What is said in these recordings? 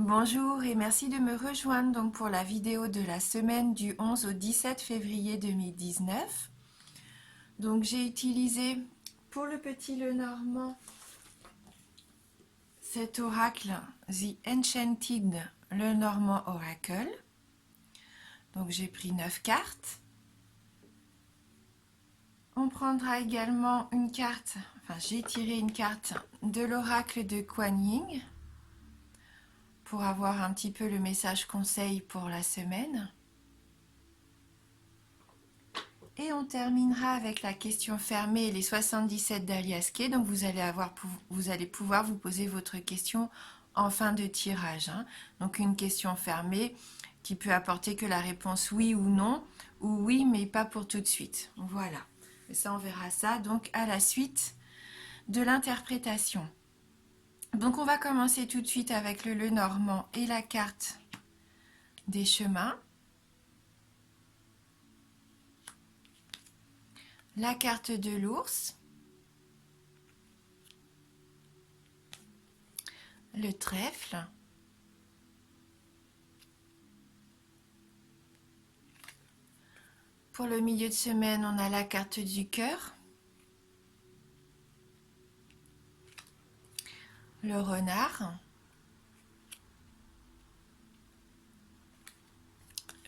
Bonjour et merci de me rejoindre donc pour la vidéo de la semaine du 11 au 17 février 2019. Donc j'ai utilisé pour le petit Lenormand cet oracle The Enchanted Lenormand Oracle. Donc j'ai pris 9 cartes. On prendra également une carte, j'ai tiré une carte de l'oracle de Kuan Yin pour avoir un petit peu le message conseil pour la semaine. Et on terminera avec la question fermée et les 77 d'Alias Kay. Donc vous allez pouvoir vous poser votre question en fin de tirage. Donc une question fermée qui peut apporter que la réponse oui ou non, ou oui mais pas pour tout de suite. Voilà. Et ça on verra ça donc à la suite de l'interprétation. Donc on va commencer tout de suite avec le Lenormand et la carte des chemins. La carte de l'ours, le trèfle, pour le milieu de semaine, on a la carte du cœur, le renard,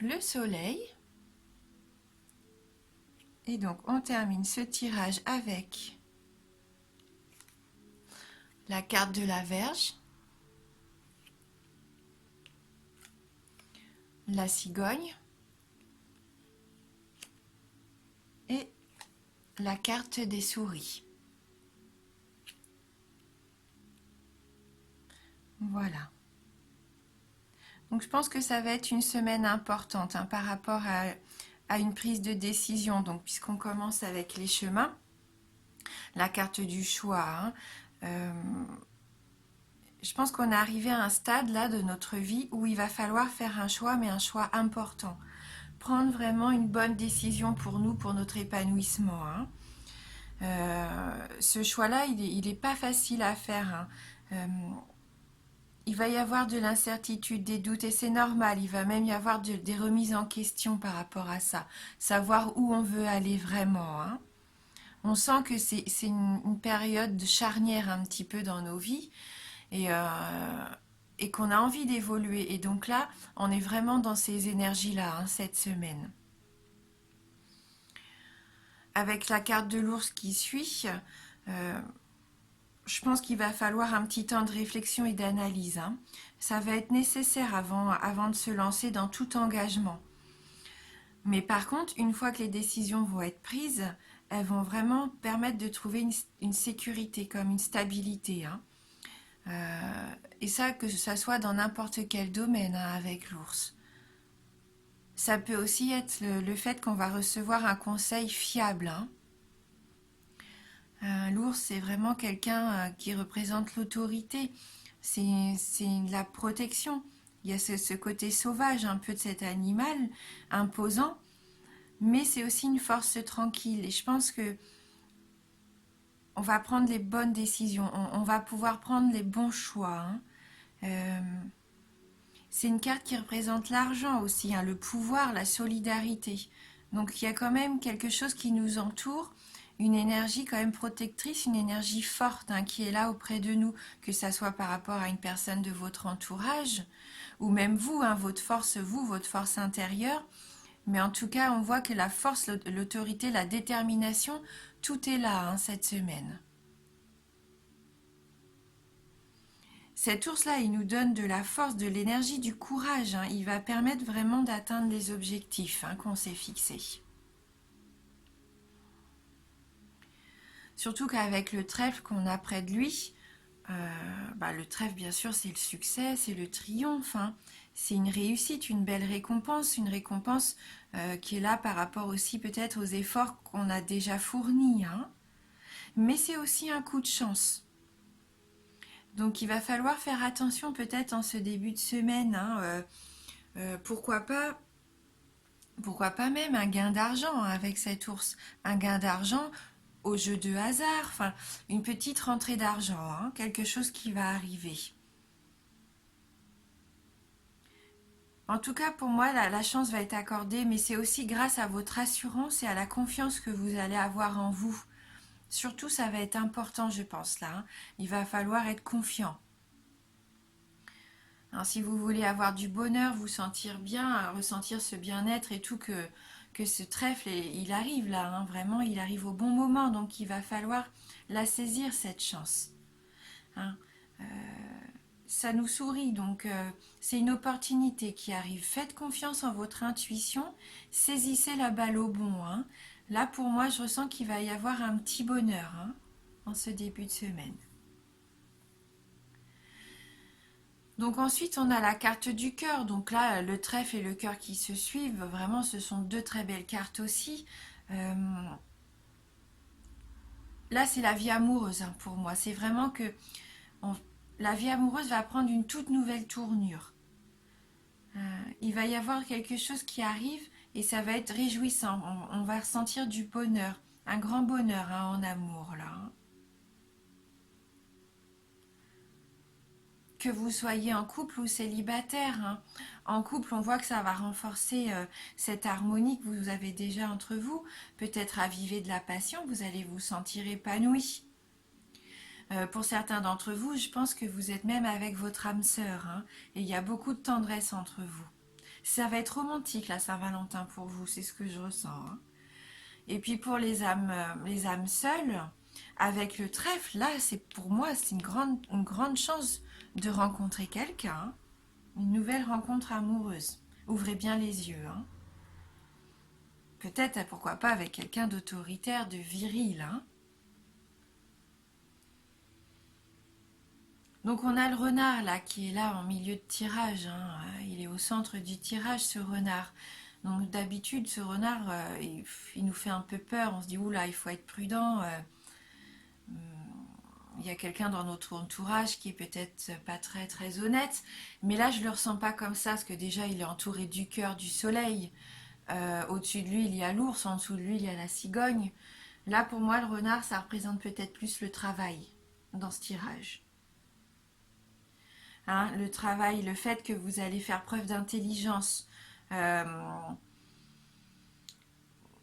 le soleil, et donc on termine ce tirage avec la carte de la Vierge, la cigogne et la carte des souris. Voilà. Donc je pense que ça va être une semaine importante par rapport à une prise de décision. Donc puisqu'on commence avec les chemins, la carte du choix, je pense qu'on est arrivé à un stade là de notre vie où il va falloir faire un choix, mais un choix important. Prendre vraiment une bonne décision pour nous, pour notre épanouissement. Ce choix-là, il est pas facile à faire. Il va y avoir de l'incertitude, des doutes, et c'est normal. Il va même y avoir des remises en question par rapport à ça. Savoir où on veut aller vraiment. On sent que c'est une période de charnière un petit peu dans nos vies. Et qu'on a envie d'évoluer. Et donc là, on est vraiment dans ces énergies-là, cette semaine. Avec la carte de l'ours qui suit, je pense qu'il va falloir un petit temps de réflexion et d'analyse. Ça va être nécessaire avant de se lancer dans tout engagement. Mais par contre, une fois que les décisions vont être prises, elles vont vraiment permettre de trouver une sécurité, comme une stabilité. Et ça, que ça soit dans n'importe quel domaine avec l'ours. Ça peut aussi être le fait qu'on va recevoir un conseil fiable. L'ours, c'est vraiment quelqu'un qui représente l'autorité. C'est la protection. Il y a ce côté sauvage un peu de cet animal, imposant, mais c'est aussi une force tranquille. Et je pense que on va prendre les bonnes décisions, on va pouvoir prendre les bons choix. C'est une carte qui représente l'argent aussi, le pouvoir, la solidarité. Donc il y a quand même quelque chose qui nous entoure, une énergie quand même protectrice, une énergie forte qui est là auprès de nous, que ça soit par rapport à une personne de votre entourage, ou même vous, votre force intérieure. Mais en tout cas, on voit que la force, l'autorité, la détermination, tout est là cette semaine. Cet ours-là, il nous donne de la force, de l'énergie, du courage. Il va permettre vraiment d'atteindre les objectifs qu'on s'est fixés. Surtout qu'avec le trèfle qu'on a près de lui, le trèfle, bien sûr, c'est le succès, c'est le triomphe. C'est une réussite, une belle récompense, une récompense qui est là par rapport aussi peut-être aux efforts qu'on a déjà fournis. Mais c'est aussi un coup de chance. Donc il va falloir faire attention peut-être en ce début de semaine. Pourquoi pas même un gain d'argent avec cet ours. Un gain d'argent au jeu de hasard. Une petite rentrée d'argent. Quelque chose qui va arriver. En tout cas, pour moi, la chance va être accordée, mais c'est aussi grâce à votre assurance et à la confiance que vous allez avoir en vous. Surtout, ça va être important, je pense, là, hein. Il va falloir être confiant. Alors, si vous voulez avoir du bonheur, vous sentir bien, ressentir ce bien-être et tout, que ce trèfle, il arrive là, hein, vraiment, il arrive au bon moment. Donc, il va falloir la saisir, cette chance, hein. Ça nous sourit, donc c'est une opportunité qui arrive. Faites confiance en votre intuition, saisissez la balle au bon, hein. Là, pour moi, je ressens qu'il va y avoir un petit bonheur, hein, en ce début de semaine. Donc ensuite, on a la carte du cœur. Donc là, le trèfle et le cœur qui se suivent, vraiment, ce sont deux très belles cartes aussi. Euh, Là, c'est la vie amoureuse, hein, pour moi. C'est vraiment que on- la vie amoureuse va prendre une toute nouvelle tournure. Il va y avoir quelque chose qui arrive et ça va être réjouissant. On va ressentir du bonheur, un grand bonheur, hein, en amour là, hein. Que vous soyez en couple ou célibataire, hein. En couple, on voit que ça va renforcer cette harmonie que vous avez déjà entre vous. Peut-être raviver de la passion, vous allez vous sentir épanoui. Pour certains d'entre vous, je pense que vous êtes même avec votre âme sœur, hein, et il y a beaucoup de tendresse entre vous. Ça va être romantique la Saint-Valentin pour vous, c'est ce que je ressens, hein. Et puis pour les âmes seules, avec le trèfle, là, c'est pour moi, c'est une grande chance de rencontrer quelqu'un, hein. Une nouvelle rencontre amoureuse. Ouvrez bien les yeux, hein. Peut-être, pourquoi pas, avec quelqu'un d'autoritaire, de viril, hein. Donc on a le renard là qui est là en milieu de tirage, hein. Il est au centre du tirage, ce renard. Donc d'habitude ce renard il nous fait un peu peur, on se dit oula, il faut être prudent. Il y a quelqu'un dans notre entourage qui est peut-être pas très très honnête, mais là je le ressens pas comme ça parce que déjà il est entouré du cœur, du soleil. Au-dessus de lui il y a l'ours, en dessous de lui il y a la cigogne. Là pour moi le renard ça représente peut-être plus le travail dans ce tirage. Hein, le travail, le fait que vous allez faire preuve d'intelligence. Euh,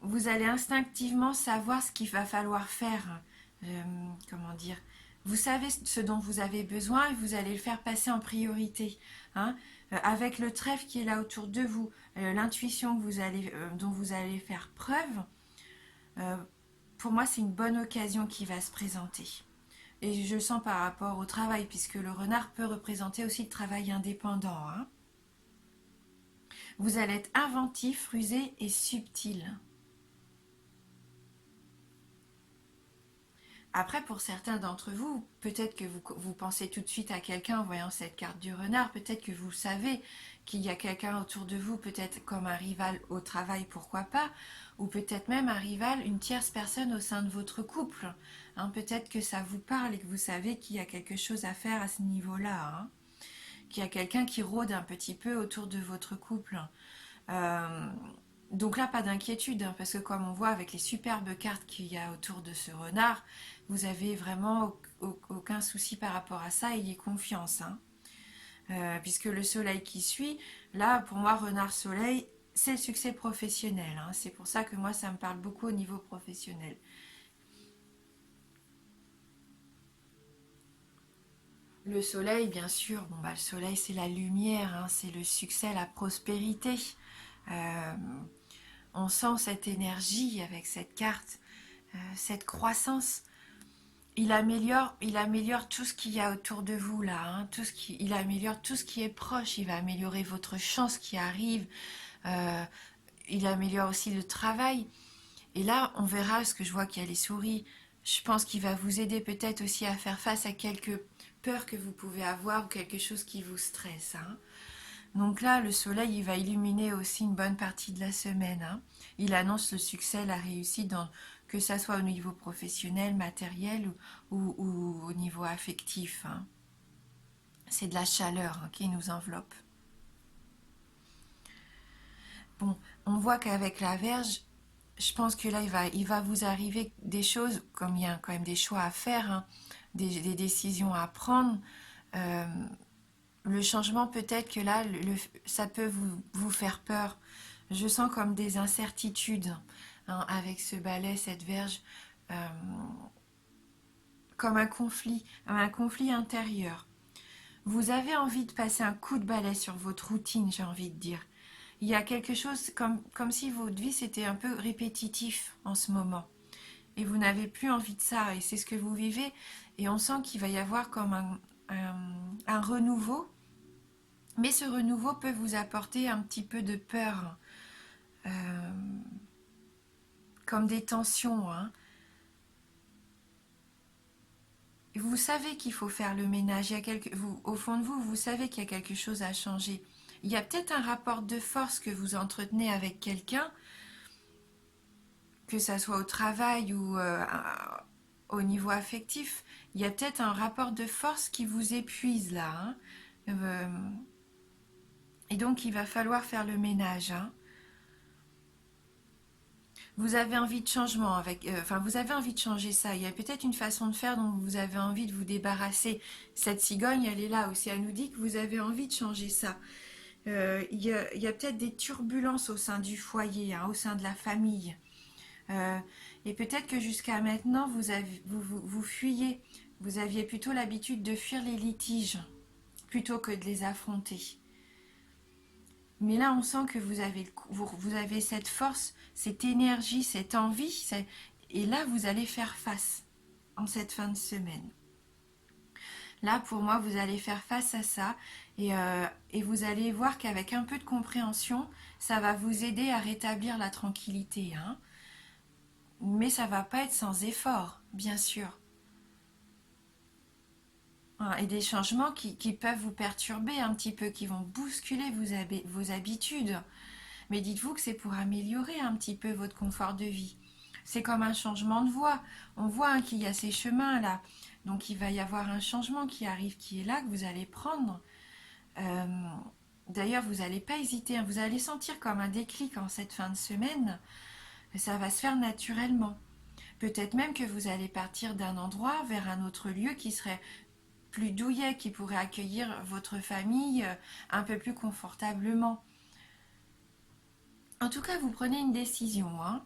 vous allez instinctivement savoir ce qu'il va falloir faire. Comment dire? Vous savez ce dont vous avez besoin et vous allez le faire passer en priorité, hein. Avec le trèfle qui est là autour de vous, l'intuition dont vous allez faire preuve, euh, pour moi c'est une bonne occasion qui va se présenter. Et je le sens par rapport au travail, puisque le renard peut représenter aussi le travail indépendant, hein. Vous allez être inventif, rusé et subtil. Après, pour certains d'entre vous, peut-être que vous pensez tout de suite à quelqu'un en voyant cette carte du renard, peut-être que vous savez qu'il y a quelqu'un autour de vous, peut-être comme un rival au travail, pourquoi pas, ou peut-être même un rival, une tierce personne au sein de votre couple, hein. Peut-être que ça vous parle et que vous savez qu'il y a quelque chose à faire à ce niveau-là, hein. Qu'il y a quelqu'un qui rôde un petit peu autour de votre couple. Euh, donc là, pas d'inquiétude, hein, parce que comme on voit avec les superbes cartes qu'il y a autour de ce renard, vous avez vraiment aucun souci par rapport à ça, ayez confiance, hein. Puisque le soleil qui suit, là, pour moi, renard soleil, c'est le succès professionnel, hein. C'est pour ça que moi, ça me parle beaucoup au niveau professionnel. Le soleil, bien sûr, bon, bah, le soleil, c'est la lumière, hein, c'est le succès, la prospérité. Euh, on sent cette énergie avec cette carte, cette croissance. Il améliore tout ce qu'il y a autour de vous là, hein, il améliore tout ce qui est proche. Il va améliorer votre chance qui arrive. euh, il améliore aussi le travail. Et là, on verra, parce que je vois qu'il y a les souris. Je pense qu'il va vous aider peut-être aussi à faire face à quelques peurs que vous pouvez avoir ou quelque chose qui vous stresse, hein. Donc là, le soleil, il va illuminer aussi une bonne partie de la semaine, hein. Il annonce le succès, la réussite, que ça soit au niveau professionnel, matériel ou au niveau affectif, hein. C'est de la chaleur, hein, qui nous enveloppe. Bon, on voit qu'avec la Vierge, je pense que là, il va vous arriver des choses, comme il y a quand même des choix à faire, hein, des décisions à prendre. Euh, Le changement, peut-être que là, ça peut vous faire peur. Je sens comme des incertitudes hein, avec ce balai, cette verge, euh, comme un conflit intérieur. Vous avez envie de passer un coup de balai sur votre routine, j'ai envie de dire. Il y a quelque chose comme si votre vie c'était un peu répétitif en ce moment. Et vous n'avez plus envie de ça. Et c'est ce que vous vivez. Et on sent qu'il va y avoir comme un renouveau. Mais ce renouveau peut vous apporter un petit peu de peur. euh, comme des tensions. Hein. Vous savez qu'il faut faire le ménage. Au fond de vous, vous savez qu'il y a quelque chose à changer. Il y a peut-être un rapport de force que vous entretenez avec quelqu'un, que ça soit au travail ou au niveau affectif. Il y a peut-être un rapport de force qui vous épuise là. Hein. Euh, et donc, il va falloir faire le ménage. Hein. Vous avez envie de changement vous avez envie de changer ça. Il y a peut-être une façon de faire dont vous avez envie de vous débarrasser. Cette cigogne, elle est là aussi. Elle nous dit que vous avez envie de changer ça. Il y a peut-être des turbulences au sein du foyer, hein, au sein de la famille. Euh, et peut-être que jusqu'à maintenant, vous fuyez. Vous aviez plutôt l'habitude de fuir les litiges plutôt que de les affronter. Mais là, on sent que vous avez cette force, cette énergie, cette envie. Et là, vous allez faire face en cette fin de semaine. Là, pour moi, vous allez faire face à ça. Et vous allez voir qu'avec un peu de compréhension, ça va vous aider à rétablir la tranquillité. Hein. Mais ça va pas être sans effort, bien sûr. Hein, et des changements qui peuvent vous perturber un petit peu, qui vont bousculer vos habitudes. Mais dites-vous que c'est pour améliorer un petit peu votre confort de vie. C'est comme un changement de voie. On voit hein, qu'il y a ces chemins-là. Donc il va y avoir un changement qui arrive, qui est là, que vous allez prendre. Euh, D'ailleurs, vous n'allez pas hésiter. Hein. Vous allez sentir comme un déclic en cette fin de semaine. Ça va se faire naturellement. Peut-être même que vous allez partir d'un endroit vers un autre lieu qui serait plus douillet, qui pourrait accueillir votre famille un peu plus confortablement. En tout cas, vous prenez une décision, hein.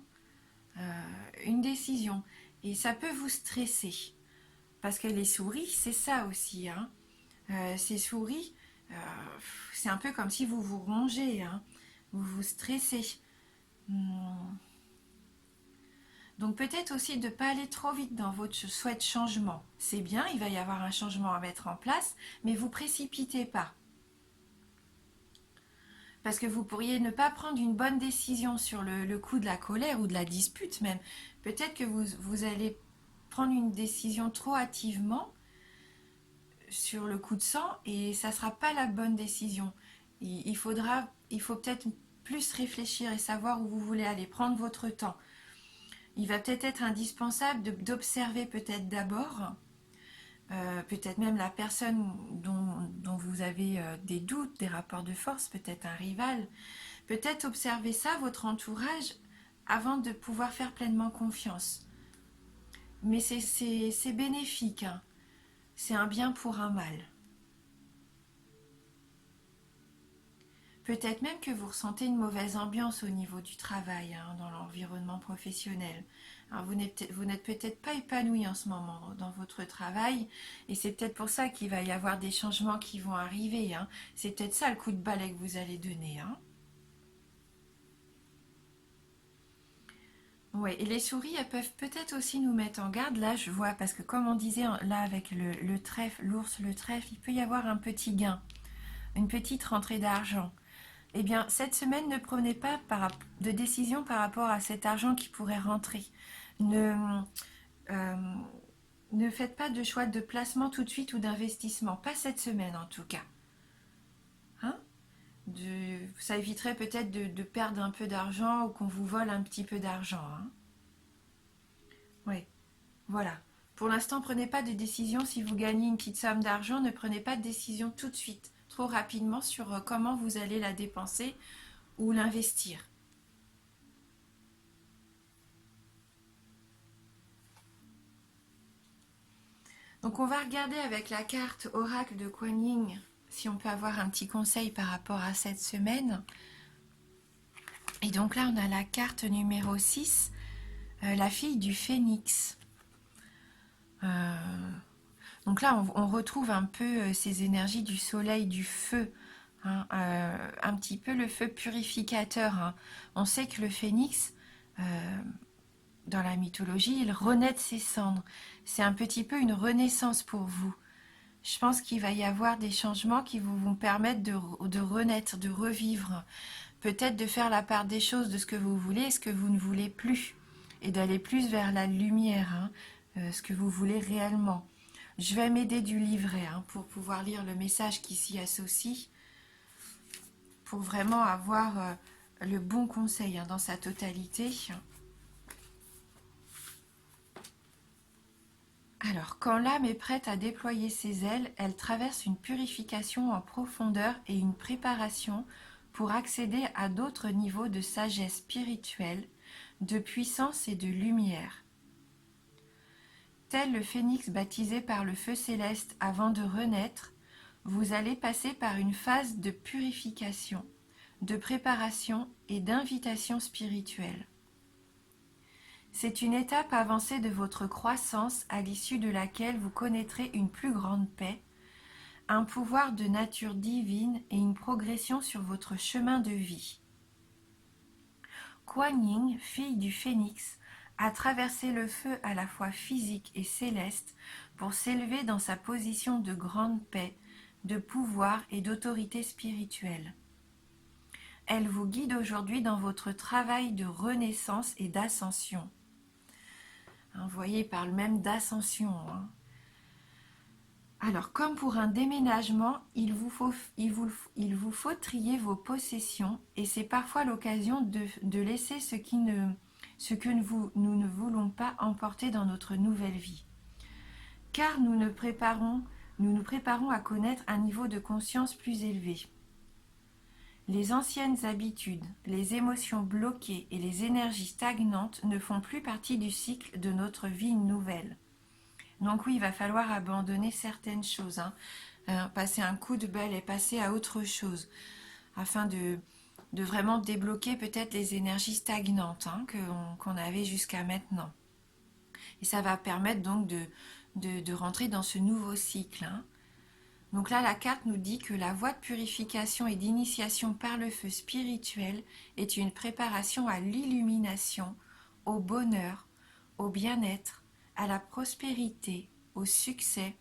Une décision. Et ça peut vous stresser. Parce que les souris, c'est ça aussi. Hein. Ces souris, euh, c'est un peu comme si vous vous rongez. Hein. Vous vous stressez. Hmm. Donc peut-être aussi de ne pas aller trop vite dans votre souhait de changement. C'est bien, il va y avoir un changement à mettre en place, mais vous précipitez pas. Parce que vous pourriez ne pas prendre une bonne décision sur le coup de la colère ou de la dispute même. Peut-être que vous allez prendre une décision trop hâtivement sur le coup de sang et ça ne sera pas la bonne décision. Il faut peut-être plus réfléchir et savoir où vous voulez aller, prendre votre temps. Il va peut-être être indispensable d'observer peut-être d'abord, peut-être même la personne dont vous avez des doutes, des rapports de force, peut-être un rival. Peut-être observer ça, votre entourage, avant de pouvoir faire pleinement confiance. Mais c'est bénéfique, hein. C'est un bien pour un mal. Peut-être même que vous ressentez une mauvaise ambiance au niveau du travail, hein, dans l'environnement professionnel. Alors vous n'êtes peut-être pas épanoui en ce moment dans votre travail et c'est peut-être pour ça qu'il va y avoir des changements qui vont arriver. Hein. C'est peut-être ça le coup de balai que vous allez donner. Hein. Ouais, et les souris, elles peuvent peut-être aussi nous mettre en garde. Là, je vois, parce que comme on disait, là, avec le trèfle, l'ours, le trèfle, il peut y avoir un petit gain, une petite rentrée d'argent. Eh bien, cette semaine, ne prenez pas de décision par rapport à cet argent qui pourrait rentrer. Ne, euh, ne faites pas de choix de placement tout de suite ou d'investissement. Pas cette semaine, en tout cas. Hein. Ça éviterait peut-être de perdre un peu d'argent ou qu'on vous vole un petit peu d'argent. Hein. Oui, voilà. Pour l'instant, prenez pas de décision. Si vous gagnez une petite somme d'argent, ne prenez pas de décision tout de suite, trop rapidement sur comment vous allez la dépenser ou l'investir. Donc on va regarder avec la carte Oracle de Kuan Yin si on peut avoir un petit conseil par rapport à cette semaine. Et donc là, on a la carte numéro 6, la fille du phénix. Donc là, on retrouve un peu ces énergies du soleil, du feu, hein, un petit peu le feu purificateur, hein. On sait que le phénix, dans la mythologie, il renaît de ses cendres. C'est un petit peu une renaissance pour vous. Je pense qu'il va y avoir des changements qui vont permettre de renaître, de revivre. Peut-être de faire la part des choses de ce que vous voulez et ce que vous ne voulez plus. Et d'aller plus vers la lumière, hein, ce que vous voulez réellement. Je vais m'aider du livret hein, pour pouvoir lire le message qui s'y associe, pour vraiment avoir le bon conseil hein, dans sa totalité. Alors, quand l'âme est prête à déployer ses ailes, elle traverse une purification en profondeur et une préparation pour accéder à d'autres niveaux de sagesse spirituelle, de puissance et de lumière. Tel le phénix baptisé par le feu céleste avant de renaître, vous allez passer par une phase de purification, de préparation et d'invitation spirituelle. C'est une étape avancée de votre croissance à l'issue de laquelle vous connaîtrez une plus grande paix, un pouvoir de nature divine et une progression sur votre chemin de vie. Kuan Yin, fille du phénix, a traversé le feu à la fois physique et céleste pour s'élever dans sa position de grande paix, de pouvoir et d'autorité spirituelle. Elle vous guide aujourd'hui dans votre travail de renaissance et d'ascension. Vous voyez, il parle même d'ascension. Alors, comme pour un déménagement, il vous faut trier vos possessions et c'est parfois l'occasion de laisser ce que nous ne voulons pas emporter dans notre nouvelle vie. Car nous nous préparons à connaître un niveau de conscience plus élevé. Les anciennes habitudes, les émotions bloquées et les énergies stagnantes ne font plus partie du cycle de notre vie nouvelle. Donc oui, il va falloir abandonner certaines choses, hein. Passer un coup de balle et passer à autre chose, afin de vraiment débloquer peut-être les énergies stagnantes hein, qu'on avait jusqu'à maintenant. Et ça va permettre donc de rentrer dans ce nouveau cycle, hein. Donc là, la carte nous dit que la voie de purification et d'initiation par le feu spirituel est une préparation à l'illumination, au bonheur, au bien-être, à la prospérité, au succès,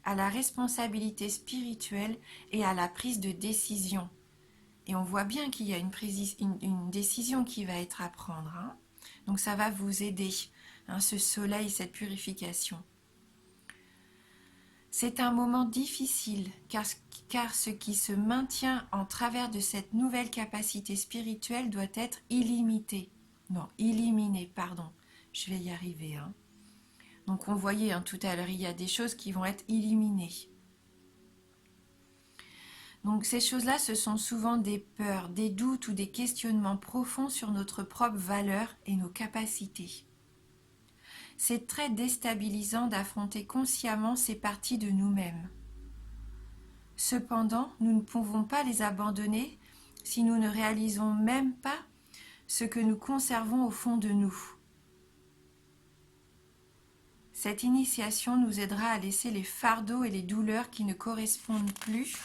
à la responsabilité spirituelle et à la prise de décision. Et on voit bien qu'il y a une décision qui va être à prendre, hein. Donc ça va vous aider, hein, ce soleil, cette purification. C'est un moment difficile car ce qui se maintient en travers de cette nouvelle capacité spirituelle doit être illimité. Non, éliminé, pardon. Je vais y arriver. Hein. Donc on voyait hein, tout à l'heure, il y a des choses qui vont être éliminées. Donc ces choses-là, ce sont souvent des peurs, des doutes ou des questionnements profonds sur notre propre valeur et nos capacités. C'est très déstabilisant d'affronter consciemment ces parties de nous-mêmes. Cependant, nous ne pouvons pas les abandonner si nous ne réalisons même pas ce que nous conservons au fond de nous. Cette initiation nous aidera à laisser les fardeaux et les douleurs qui ne correspondent plus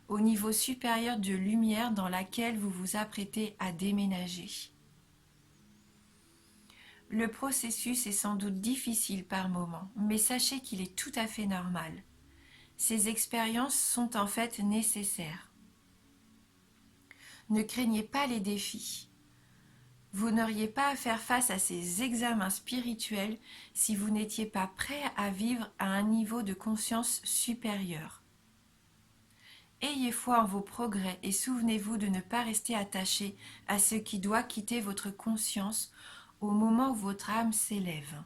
au niveau supérieur de lumière dans laquelle vous vous apprêtez à déménager. Le processus est sans doute difficile par moments, mais sachez qu'il est tout à fait normal. Ces expériences sont en fait nécessaires. Ne craignez pas les défis. Vous n'auriez pas à faire face à ces examens spirituels si vous n'étiez pas prêt à vivre à un niveau de conscience supérieur. Ayez foi en vos progrès et souvenez-vous de ne pas rester attaché à ce qui doit quitter votre conscience au moment où votre âme s'élève.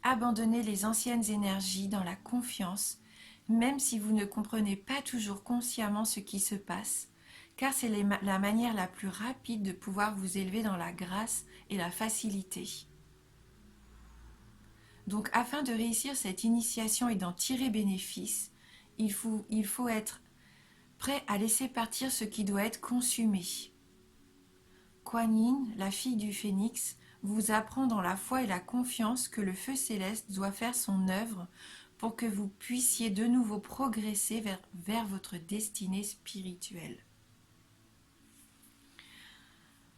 Abandonnez les anciennes énergies dans la confiance, même si vous ne comprenez pas toujours consciemment ce qui se passe, car c'est la manière la plus rapide de pouvoir vous élever dans la grâce et la facilité. Donc afin de réussir cette initiation et d'en tirer bénéfice, il faut être prêt à laisser partir ce qui doit être consumé. Kuan Yin, la fille du phénix, vous apprend dans la foi et la confiance que le feu céleste doit faire son œuvre pour que vous puissiez de nouveau progresser vers votre destinée spirituelle.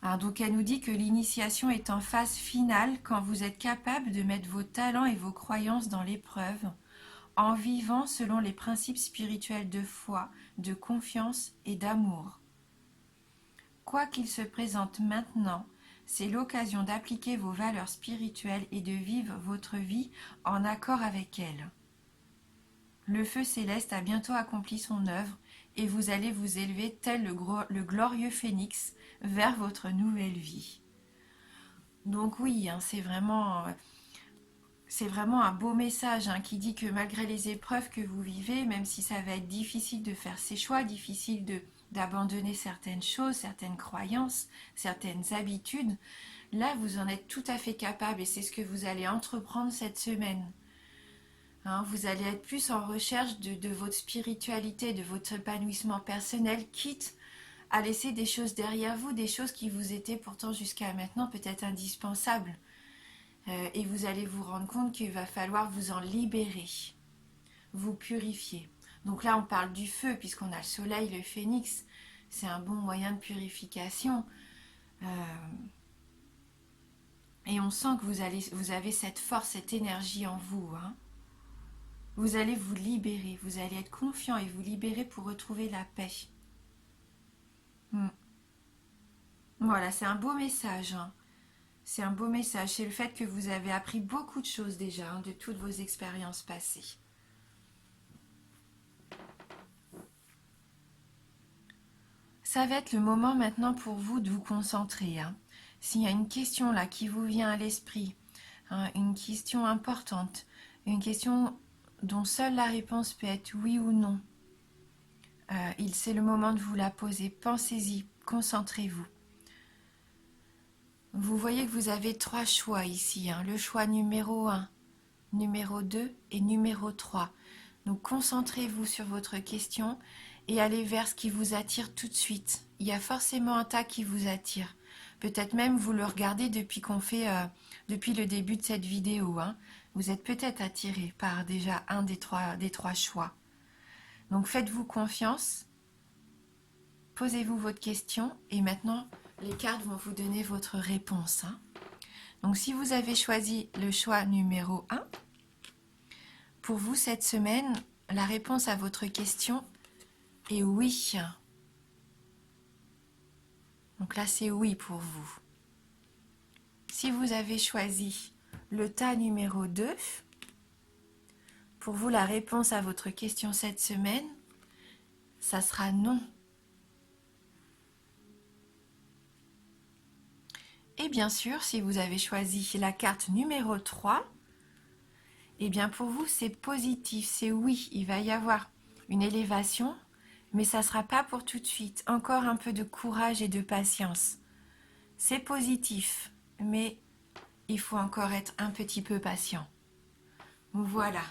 Alors donc elle nous dit que l'initiation est en phase finale quand vous êtes capable de mettre vos talents et vos croyances dans l'épreuve, en vivant selon les principes spirituels de foi, de confiance et d'amour. Quoi qu'il se présente maintenant, c'est l'occasion d'appliquer vos valeurs spirituelles et de vivre votre vie en accord avec elles. Le feu céleste a bientôt accompli son œuvre et vous allez vous élever tel le glorieux phénix vers votre nouvelle vie. Donc oui, hein, c'est vraiment un beau message qui dit que malgré les épreuves que vous vivez, même si ça va être difficile de faire ses choix, difficile d'abandonner certaines choses, certaines croyances, certaines habitudes, là vous en êtes tout à fait capable et c'est ce que vous allez entreprendre cette semaine. Vous allez être plus en recherche de votre spiritualité, de votre épanouissement personnel, quitte à laisser des choses derrière vous, des choses qui vous étaient pourtant jusqu'à maintenant peut-être indispensables. Et vous allez vous rendre compte qu'il va falloir vous en libérer, vous purifier. Donc là, on parle du feu, puisqu'on a le soleil, le phénix. C'est un bon moyen de purification. Et on sent que vous avez cette force, cette énergie en vous. Vous allez vous libérer, vous allez être confiant et vous libérer pour retrouver la paix. Voilà, c'est un beau message. C'est un beau message. C'est le fait que vous avez appris beaucoup de choses déjà, de toutes vos expériences passées. Ça va être le moment maintenant pour vous de vous concentrer. S'il y a une question là qui vous vient à l'esprit, une question importante, une question dont seule la réponse peut être oui ou non, c'est le moment de vous la poser. Pensez-y, concentrez-vous. Vous voyez que vous avez 3 choix ici. Le choix numéro 1, numéro 2 et numéro 3. Donc concentrez-vous sur votre question et allez vers ce qui vous attire tout de suite. Il y a forcément un tas qui vous attire. Peut-être même vous le regardez depuis le début de cette vidéo. Vous êtes peut-être attiré par déjà un des trois choix. Donc faites-vous confiance, posez-vous votre question et maintenant les cartes vont vous donner votre réponse. Donc si vous avez choisi le choix numéro 1, pour vous cette semaine, la réponse à votre question est oui. Donc là c'est oui pour vous. Si vous avez choisi le tas numéro 2, pour vous la réponse à votre question cette semaine, ça sera non. Et bien sûr, si vous avez choisi la carte numéro 3, eh bien pour vous c'est positif, c'est oui, il va y avoir une élévation, mais ça ne sera pas pour tout de suite. Encore un peu de courage et de patience. C'est positif, mais il faut encore être un petit peu patient. Voilà.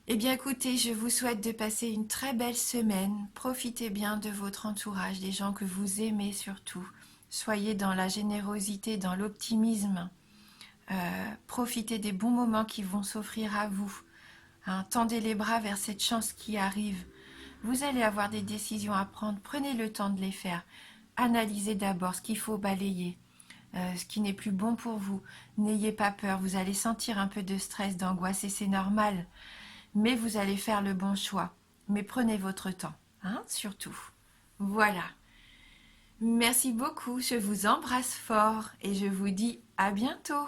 Eh bien écoutez, je vous souhaite de passer une très belle semaine. Profitez bien de votre entourage, des gens que vous aimez surtout. Soyez dans la générosité, dans l'optimisme. Profitez des bons moments qui vont s'offrir à vous. Tendez les bras vers cette chance qui arrive. Vous allez avoir des décisions à prendre. Prenez le temps de les faire. Analysez d'abord ce qu'il faut balayer, ce qui n'est plus bon pour vous. N'ayez pas peur. Vous allez sentir un peu de stress, d'angoisse et c'est normal. Mais vous allez faire le bon choix. Mais prenez votre temps, surtout. Voilà. Merci beaucoup, je vous embrasse fort et je vous dis à bientôt.